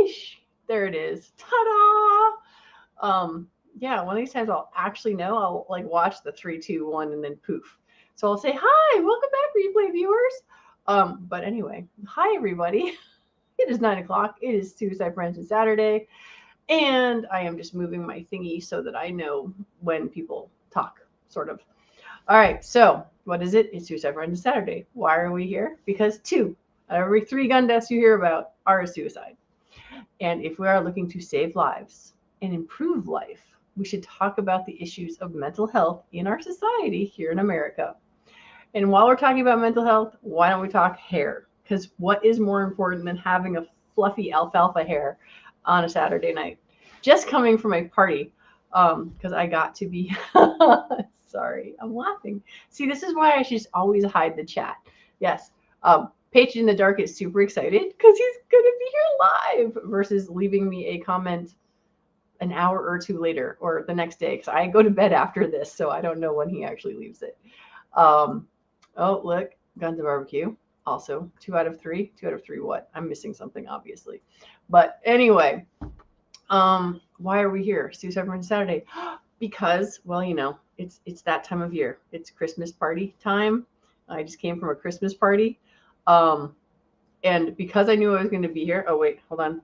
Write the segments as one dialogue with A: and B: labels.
A: Sheesh. There it is. Ta-da! Yeah, one of these times I'll actually know. I'll like watch the 3, 2, 1, and then poof. So I'll say, hi, welcome back, replay viewers. But anyway, hi everybody. It is 9 o'clock. It is Suicide Prevention Saturday, and I am just moving my thingy so that I know when people talk, sort of. All right, so what is it? It's Suicide Prevention Saturday. Why are we here? Because 2 out of every 3 gun deaths you hear about are a suicide. And if we are looking to save lives and improve life, we should talk about the issues of mental health in our society here in America. And while we're talking about mental health, why don't we talk hair? Because what is more important than having a fluffy alfalfa hair on a Saturday night? Just coming from a party, because I got to be. Sorry, I'm laughing. See, this is why I should always hide the chat. Yes, Paige in the Dark is super excited because he's going to be here live versus leaving me a comment an hour or 2 later or the next day because I go to bed after this, so I don't know when he actually leaves it. Um, oh, look, Guns and Barbecue. Also, 2 out of 3. 2 out of 3 what? I'm missing something, obviously. But anyway, why are we here? Suicide Prevention Saturday. Because, well, it's that time of year. It's Christmas party time. I just came from a Christmas party. Um, and because I knew I was going to be here, oh, wait, hold on.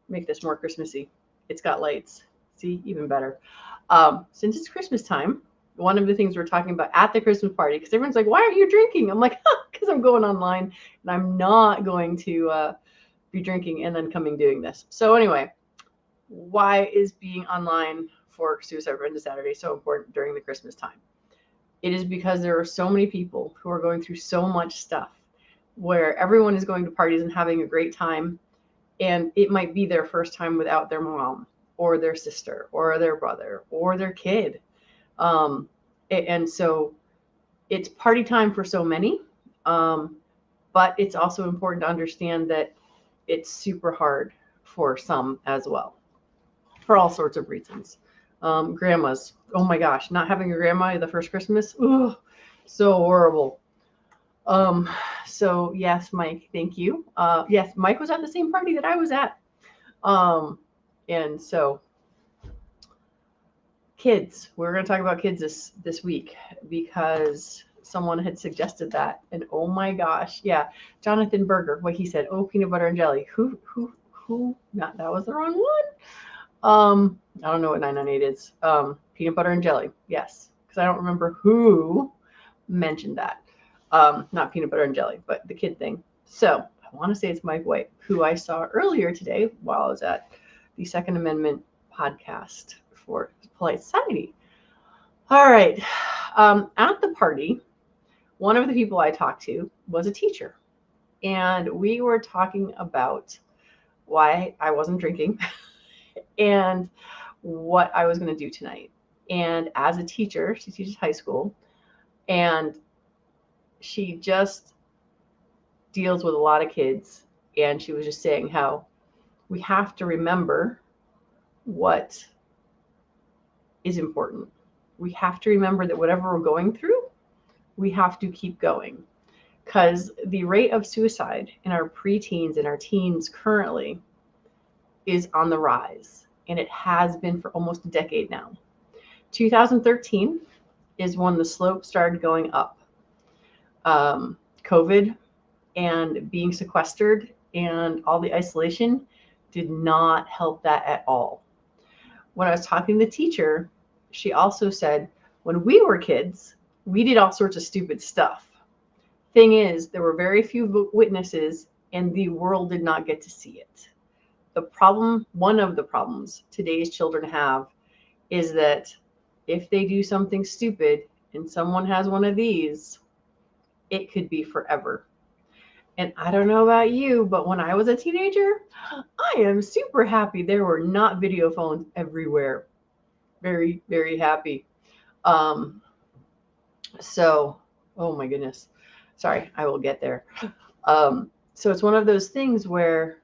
A: Make this more Christmassy. It's got lights. See, even better. Since it's Christmas time, one of the things we're talking about at the Christmas party, because everyone's like, why are you drinking? I'm like, because I'm going online and I'm not going to be drinking and then coming doing this. So anyway, why is being online for Suicide Prevention Saturday so important during the Christmas time? It is because there are so many people who are going through so much stuff where everyone is going to parties and having a great time, and it might be their first time without their mom or their sister or their brother or their kid. And so it's party time for so many, but it's also important to understand that it's super hard for some as well, for all sorts of reasons. Grandmas, oh my gosh, not having a grandma the first Christmas, ugh, so horrible. So yes, Mike, thank you. Yes, Mike was at the same party that I was at. And so kids, we're going to talk about kids this week because someone had suggested that. And oh my gosh, yeah, Jonathan Berger, what he said, oh, peanut butter and jelly. Who? Not that was the wrong one. I don't know what 998 is. Peanut butter and jelly. Yes, because I don't remember who mentioned that. Not peanut butter and jelly, but the kid thing. So I want to say it's Mike White, who I saw earlier today while I was at the Second Amendment podcast for Polite Society. All right. At the party, one of the people I talked to was a teacher, and we were talking about why I wasn't drinking and what I was going to do tonight. And as a teacher, she teaches high school, and she just deals with a lot of kids. And she was just saying how we have to remember what is important. We have to remember that whatever we're going through, we have to keep going. Because the rate of suicide in our preteens and our teens currently is on the rise. And it has been for almost a decade now. 2013 is when the slope started going up. COVID and being sequestered and all the isolation did not help that at all. When I was talking to the teacher, she also said, when we were kids, we did all sorts of stupid stuff. Thing is, there were very few witnesses and the world did not get to see it. The problem, one of the problems today's children have is that if they do something stupid and someone has one of these, it could be forever. And I don't know about you, but when I was a teenager, I am super happy there were not video phones everywhere. Very, very happy. So, oh my goodness. Sorry, I will get there. So it's one of those things where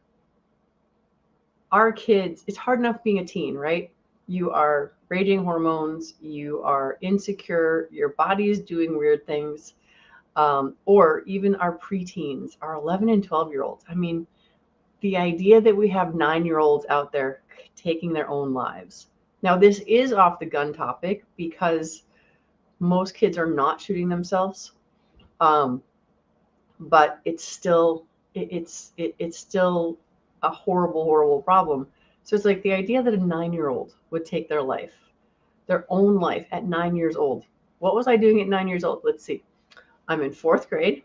A: our kids, it's hard enough being a teen, right? You are raging hormones, you are insecure, your body is doing weird things. Or even our preteens, our 11 and 12-year-olds. I mean, the idea that we have 9-year-olds out there taking their own lives. Now, this is off the gun topic because most kids are not shooting themselves, but it's still a horrible problem. So it's like the idea that a 9-year-old would take their own life at 9 years old. What was I doing at 9 years old? Let's see. I'm in 4th grade.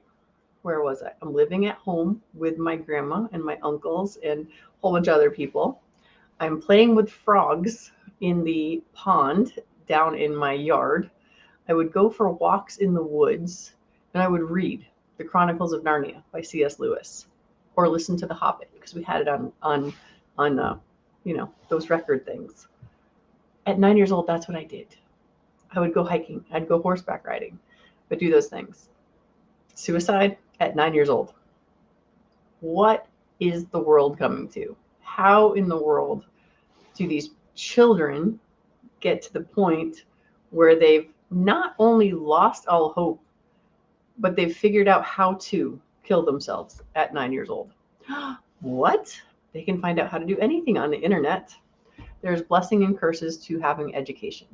A: Where was I? I'm living at home with my grandma and my uncles and a whole bunch of other people. I'm playing with frogs in the pond down in my yard. I would go for walks in the woods, and I would read The Chronicles of Narnia by C.S. Lewis, or listen to The Hobbit because we had it on those record things. At 9 years old, that's what I did. I would go hiking. I'd go horseback riding. I'd do those things. Suicide at 9 years old. What is the world coming to? How in the world do these children get to the point where they've not only lost all hope, but they've figured out how to kill themselves at 9 years old? What? They can find out how to do anything on the internet. There's blessing and curses to having education.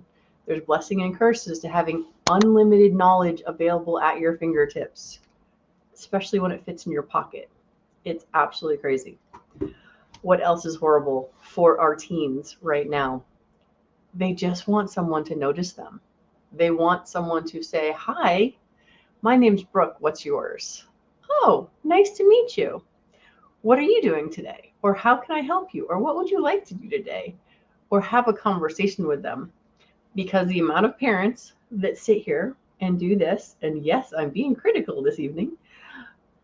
A: There's blessing and curses to having unlimited knowledge available at your fingertips, especially when it fits in your pocket. It's absolutely crazy. What else is horrible for our teens right now? They just want someone to notice them. They want someone to say, "Hi, my name's Brooke. What's yours?" "Oh, nice to meet you. What are you doing today?" Or "How can I help you?" Or "What would you like to do today?" Or have a conversation with them. Because the amount of parents that sit here and do this, and yes, I'm being critical this evening,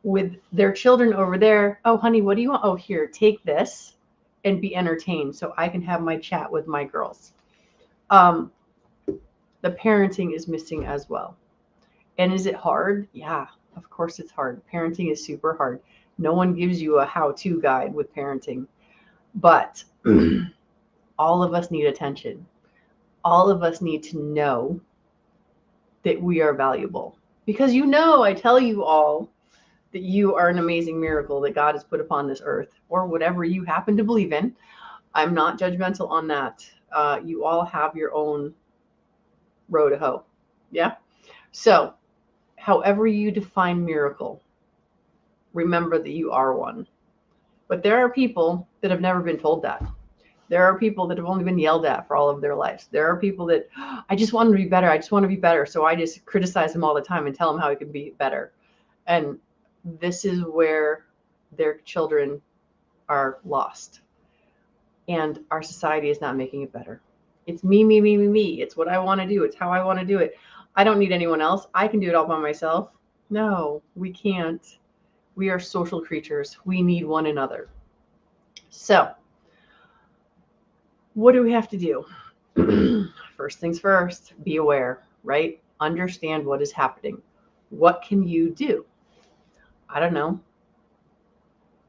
A: with their children over there. "Oh, honey, what do you want?" "Oh, here, take this and be entertained so I can have my chat with my girls." The parenting is missing as well. And is it hard? Yeah, of course it's hard. Parenting is super hard. No one gives you a how-to guide with parenting. But all of us need attention. All of us need to know that we are valuable. Because I tell you all that you are an amazing miracle that God has put upon this earth, or whatever you happen to believe in. I'm not judgmental on that. You all have your own row to hoe. Yeah? So, however you define miracle, remember that you are one. But there are people that have never been told that. There are people that have only been yelled at for all of their lives. There are people that, "I just want to be better. I just want to be better." So I just criticize him all the time and tell him how he can be better. And this is where their children are lost. And our society is not making it better. It's me, me, me, me, me. It's what I want to do. It's how I want to do it. I don't need anyone else. I can do it all by myself. No, we can't. We are social creatures. We need one another. So, what do we have to do? First things first, be aware, right? Understand what is happening. What can you do? I don't know.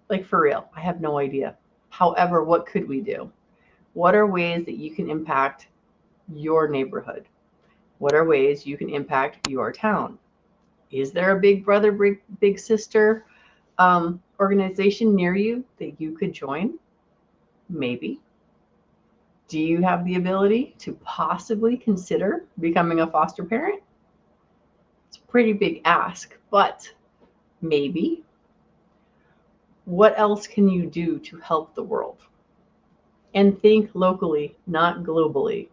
A: Like, for real, I have no idea. However, what could we do? What are ways that you can impact your neighborhood? What are ways you can impact your town? Is there a big brother, big sister organization near you that you could join? Maybe. Do you have the ability to possibly consider becoming a foster parent? It's a pretty big ask, but maybe. What else can you do to help the world? And think locally, not globally,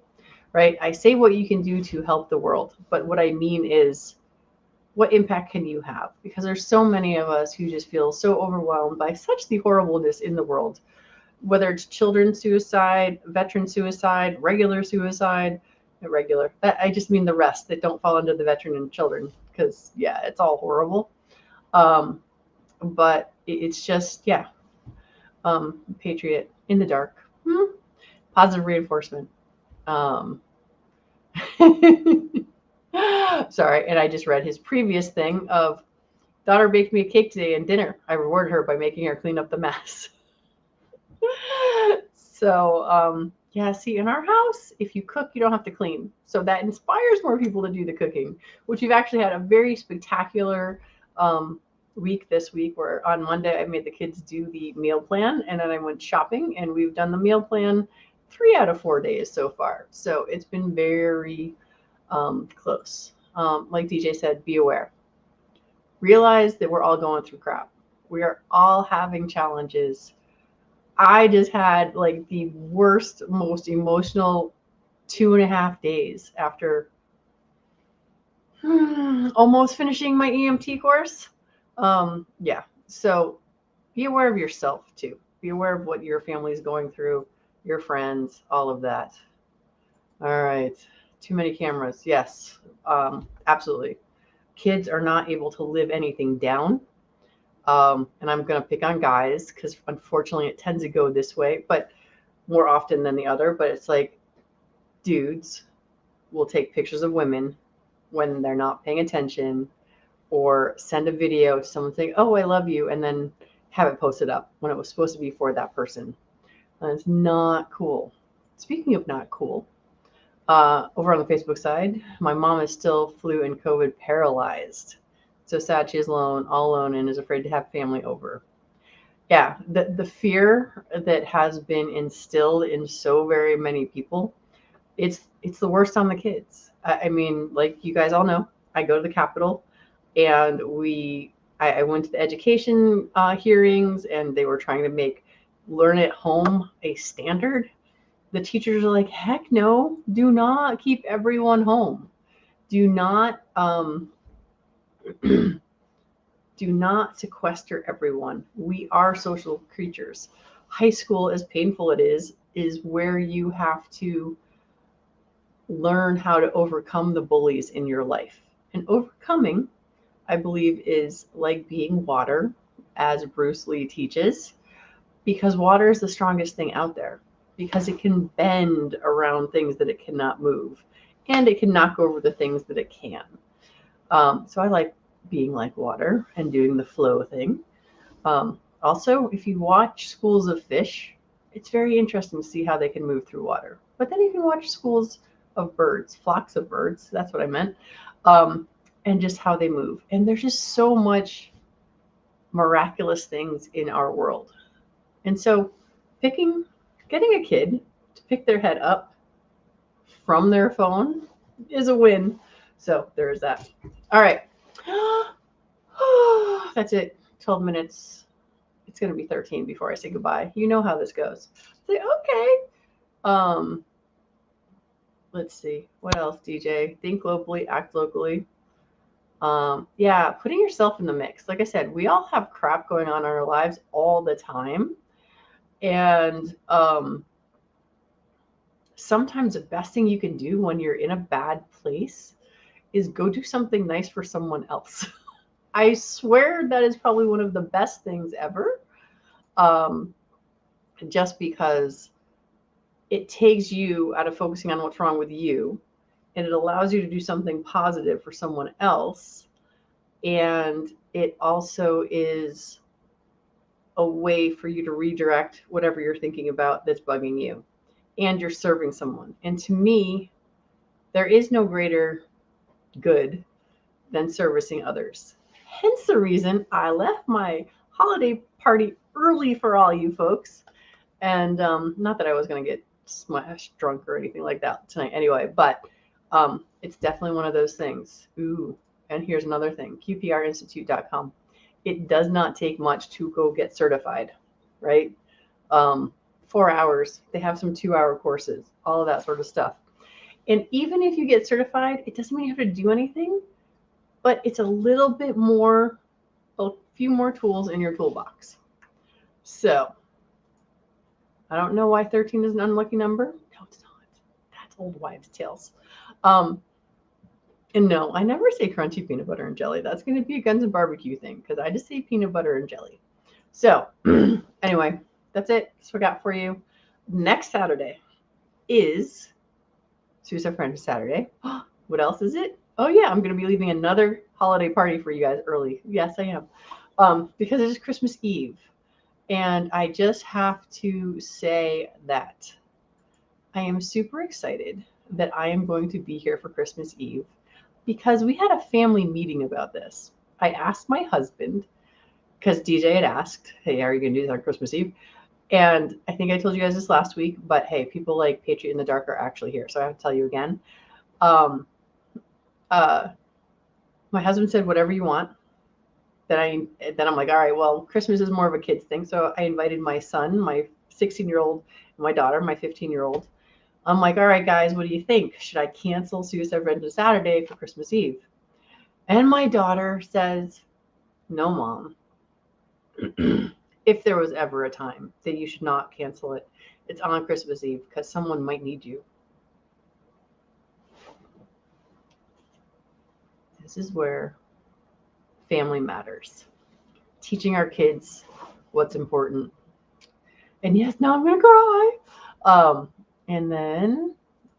A: right? I say what you can do to help the world, but what I mean is, what impact can you have? Because there's so many of us who just feel so overwhelmed by such the horribleness in the world, whether it's children's suicide, veteran suicide, regular suicide, irregular. I just mean the rest that don't fall under the veteran and children, because yeah, it's all horrible. But it's just, yeah. Patriot in the dark. Positive reinforcement. Sorry, and I just read his previous thing of, "Daughter baked me a cake today and dinner. I rewarded her by making her clean up the mess." So, yeah, see, in our house, if you cook, you don't have to clean. So that inspires more people to do the cooking, which we've actually had a very spectacular week this week where on Monday I made the kids do the meal plan and then I went shopping and we've done the meal plan 3 out of 4 days so far. So it's been very close. Like DJ said, be aware. Realize that we're all going through crap. We are all having challenges. I just had like the worst, most emotional 2.5 days after almost finishing my EMT course. Yeah. So be aware of yourself too. Be aware of what your family is going through, your friends, all of that. All right. Too many cameras. Yes. Absolutely. Kids are not able to live anything down. And I'm going to pick on guys because unfortunately it tends to go this way, but more often than the other. But it's like dudes will take pictures of women when they're not paying attention or send a video to someone saying, "Oh, I love you," and then have it posted up when it was supposed to be for that person. And it's not cool. Speaking of not cool, over on the Facebook side, my mom is still flu and COVID paralyzed. So sad she's alone, all alone, and is afraid to have family over. Yeah, the fear that has been instilled in so very many people, it's the worst on the kids. I mean, like you guys all know, I go to the Capitol, and I went to the education hearings, and they were trying to make learn at home a standard. The teachers are like, heck no, do not keep everyone home. Do not do not sequester everyone. We are social creatures. High school, as painful it is where you have to learn how to overcome the bullies in your life. And overcoming, I believe, is like being water, as Bruce Lee teaches, because water is the strongest thing out there, because it can bend around things that it cannot move, and it can knock over the things that it can. So I like being like water and doing the flow thing. Also, if you watch schools of fish, it's very interesting to see how they can move through water. But then you can watch schools of birds, flocks of birds, that's what I meant, and just how they move. And there's just so much miraculous things in our world. And so getting a kid to pick their head up from their phone is a win. So there is that. All right. That's it. 12 minutes. It's going to be 13 before I say goodbye. You know how this goes. Say, okay. Let's see. What else, DJ? Think globally, act locally. Yeah, putting yourself in the mix. Like I said, we all have crap going on in our lives all the time. And sometimes the best thing you can do when you're in a bad place is go do something nice for someone else. I swear that is probably one of the best things ever. Just because it takes you out of focusing on what's wrong with you, and it allows you to do something positive for someone else. And it also is a way for you to redirect whatever you're thinking about that's bugging you, and you're serving someone. And to me, there is no greater good than servicing others. Hence the reason I left my holiday party early for all you folks. And not that I was going to get smashed drunk or anything like that tonight anyway, but it's definitely one of those things. Ooh, and here's another thing, qprinstitute.com. It does not take much to go get certified, right? 4 hours. They have some 2-hour courses, all of that sort of stuff. And even if you get certified, it doesn't mean you have to do anything, but it's a little bit more, a few more tools in your toolbox. So I don't know why 13 is an unlucky number. No, it's not. That's old wives' tales. And no, I never say crunchy peanut butter and jelly. That's going to be a Guns and Barbecue thing because I just say peanut butter and jelly. So anyway, that's it. That's what I got for you. Next Saturday is Suicide Friends Saturday. What else is it? Oh yeah, I'm going to be leaving another holiday party for you guys early. Yes, I am. Because it is Christmas Eve. And I just have to say that I am super excited that I am going to be here for Christmas Eve because we had a family meeting about this. I asked my husband because DJ had asked, hey, are you going to do this on Christmas Eve? And I think I told you guys this last week, but hey, people like Patriot in the Dark are actually here. So I have to tell you again. Um, my husband said, whatever you want. Then I'm like, all right, well, Christmas is more of a kid's thing. So I invited my son, my 16-year-old, and my daughter, my 15-year-old. I'm like, all right, guys, what do you think? Should I cancel Suicide Revenge Saturday for Christmas Eve? And my daughter says, no, Mom. If there was ever a time that you should not cancel it, it's on Christmas Eve because someone might need you. This is where family matters. Teaching our kids what's important. And yes, now I'm going to cry. And then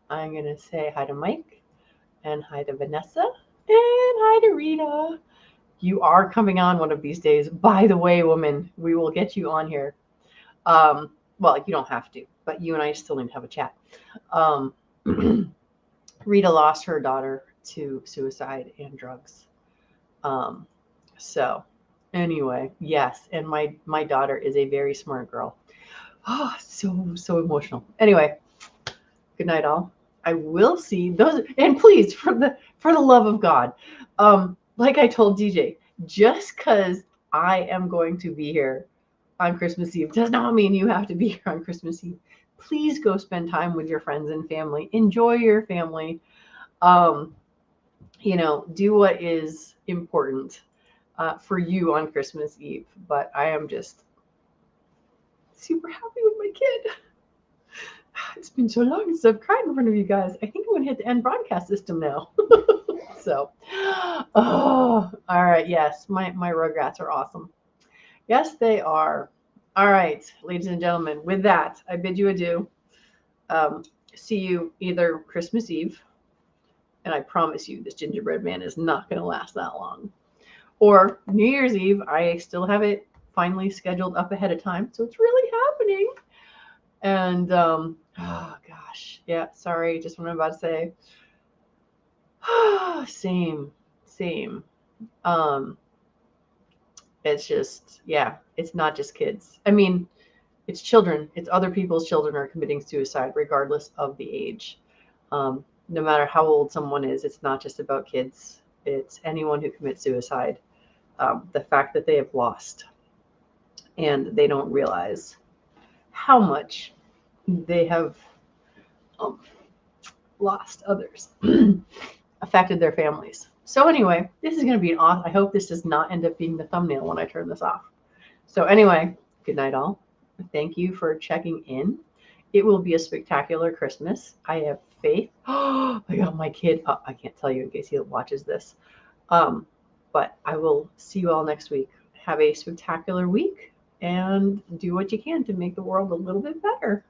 A: I'm going to say hi to Mike and hi to Vanessa and hi to Rita. You are coming on one of these days. By the way, woman, we will get you on here. Well, you don't have to, but you and I still need to have a chat. Rita lost her daughter to suicide and drugs. So anyway, yes. And my daughter is a very smart girl. Oh, so emotional. Anyway, good night, all. I will see those. And please, for the love of God, like I told DJ, just because I am going to be here on Christmas Eve does not mean you have to be here on Christmas Eve. Please go spend time with your friends and family. Enjoy your family. Do what is important for you on Christmas Eve. But I am just super happy with my kid. It's been so long since I've cried in front of you guys. I think I'm going to hit the end broadcast system now. So, all right. Yes, my Rugrats are awesome. Yes, they are. All right, ladies and gentlemen, with that, I bid you adieu. See you either Christmas Eve, and I promise you this gingerbread man is not going to last that long, or New Year's Eve. I still have it finally scheduled up ahead of time, so it's really happening. And oh gosh, yeah, sorry, just what I'm about to say. Same. It's just, yeah, it's not just kids. I mean, it's children. It's other people's children are committing suicide, regardless of the age. No matter how old someone is, it's not just about kids. It's anyone who commits suicide. The fact that they have lost and they don't realize how much they have lost others, affected their families. So anyway, this is going to be an awesome. I hope this does not end up being the thumbnail when I turn this off. So anyway, good night all. Thank you for checking in. It will be a spectacular Christmas. I have faith. Oh, I got my kid. Oh, I can't tell you in case he watches this. But I will see you all next week. Have a spectacular week and do what you can to make the world a little bit better.